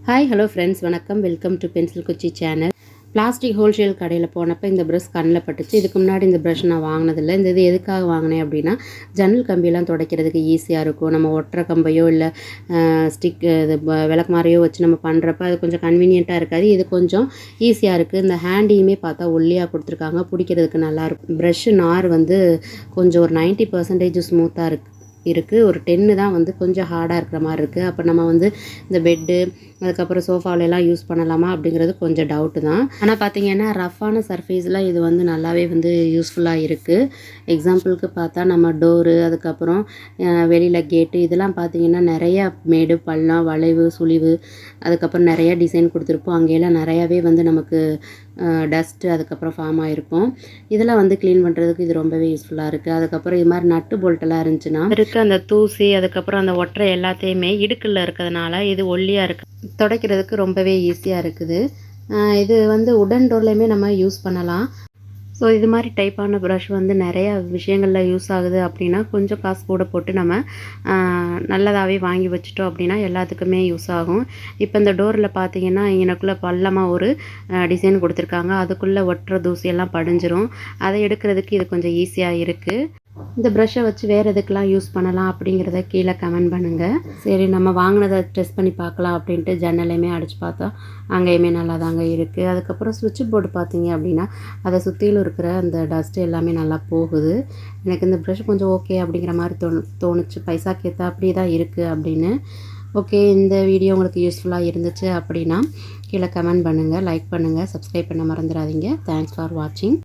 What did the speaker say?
Hi hello friends, வணக்கம். Welcome to pencil குச்சி channel. Plastic wholesale கடையில் போனப்போ இந்த ப்ரஷ் கண்ணில் பட்டுச்சு. இதுக்கு முன்னாடி இந்த ப்ரஷ் நான் வாங்கினதில்லை. இந்த இது எதுக்காக வாங்கினேன் அப்படின்னா, ஜன்னல் கம்பியெல்லாம் துடைக்கிறதுக்கு ஈஸியாக இருக்கும். நம்ம ஒட்டுற கம்பையோ இல்லை ஸ்டிக் இது விளக்கு மாதிரியோ வச்சு நம்ம பண்ணுறப்ப அது கொஞ்சம் கன்வீனியண்ட்டாக இருக்காது. இது கொஞ்சம் ஈஸியாக இருக்குது. இந்த ஹேண்டையுமே பார்த்தா ஒல்லியாக கொடுத்துருக்காங்க, பிடிக்கிறதுக்கு நல்லாயிருக்கும். ப்ரஷ்ஷு நார் வந்து கொஞ்சம் ஒரு 90% ஸ்மூத்தாக இருக்குது. ஒரு 10 தான் வந்து கொஞ்சம் ஹார்டாக இருக்கிற மாதிரி இருக்குது. அப்போ நம்ம வந்து இந்த பெட்டு அதுக்கப்புறம் சோஃபாவிலலாம் யூஸ் பண்ணலாமா அப்படிங்கிறது கொஞ்சம் டவுட்டு தான். ஆனால் பார்த்திங்கன்னா ரஃப்பான சர்ஃபேஸில் இது வந்து நல்லாவே வந்து யூஸ்ஃபுல்லாக இருக்குது. எக்ஸாம்பிளுக்கு பார்த்தா நம்ம டோரு, அதுக்கப்புறம் வெளியில் கேட்டு, இதெல்லாம் பார்த்திங்கன்னா நிறையா மேடு பள்ளம் வளைவு சுழிவு அதுக்கப்புறம் நிறையா டிசைன் கொடுத்துருப்போம். அங்கேயெல்லாம் நிறையாவே வந்து நமக்கு டஸ்ட்டு அதுக்கப்புறம் ஃபார்ம் ஆகிருக்கும். இதெல்லாம் வந்து க்ளீன் பண்ணுறதுக்கு இது ரொம்பவே யூஸ்ஃபுல்லாக இருக்குது. அதுக்கப்புறம் இது மாதிரி நட்டு போல்ட்டெல்லாம் இருந்துச்சுன்னா அந்த தூசி அதுக்கப்புறம் அந்த ஒற்றை எல்லாத்தையுமே இடுக்கில் இருக்கிறதுனால இது ஒல்லியாக இருக்குது, துடைக்கிறதுக்கு ரொம்பவே ஈஸியாக இருக்குது. இது வந்து உடன் டோர்லையுமே நம்ம யூஸ் பண்ணலாம். ஸோ இது மாதிரி டைப்பான ப்ரஷ் வந்து நிறையா விஷயங்களில் யூஸ் ஆகுது அப்படின்னா கொஞ்சம் காசு கூட போட்டு நம்ம நல்லதாகவே வாங்கி வச்சிட்டோம் அப்படின்னா எல்லாத்துக்குமே யூஸ் ஆகும். இப்போ இந்த டோரில் பார்த்தீங்கன்னா எனக்குள்ளே பள்ளமாக ஒரு டிசைன் கொடுத்துருக்காங்க. அதுக்குள்ளே ஒட்டுற தூசியெல்லாம் படிஞ்சிரும். அதை எடுக்கிறதுக்கு இது கொஞ்சம் ஈஸியாக இருக்குது. இந்த ப்ரஷ்ஷை வச்சு வேறு எதுக்கெலாம் யூஸ் பண்ணலாம் அப்படிங்கிறத கீழே கமெண்ட் பண்ணுங்கள். சரி, நம்ம வாங்கினதை டெஸ்ட் பண்ணி பார்க்கலாம் அப்படின்ட்டு ஜன்னலையுமே அடித்து பார்த்தா அங்கேயுமே நல்லா தாங்க இருக்குது. அதுக்கப்புறம் ஸ்விட்ச் போர்டு பார்த்தீங்க அப்படின்னா அதை சுற்றிலும் இருக்கிற அந்த டஸ்ட்டு எல்லாமே நல்லா போகுது. எனக்கு இந்த ப்ரஷ் கொஞ்சம் ஓகே அப்படிங்கிற மாதிரி தோணுச்சு. பைசாக்கு ஏற்ற அப்படி தான் இருக்குது அப்படின்னு. ஓகே, இந்த வீடியோ உங்களுக்கு யூஸ்ஃபுல்லாக இருந்துச்சு அப்படின்னா கீழே கமெண்ட் பண்ணுங்கள், லைக் பண்ணுங்கள், சப்ஸ்கிரைப் பண்ண மறந்துடாதீங்க. தேங்க்ஸ் ஃபார் வாட்சிங்.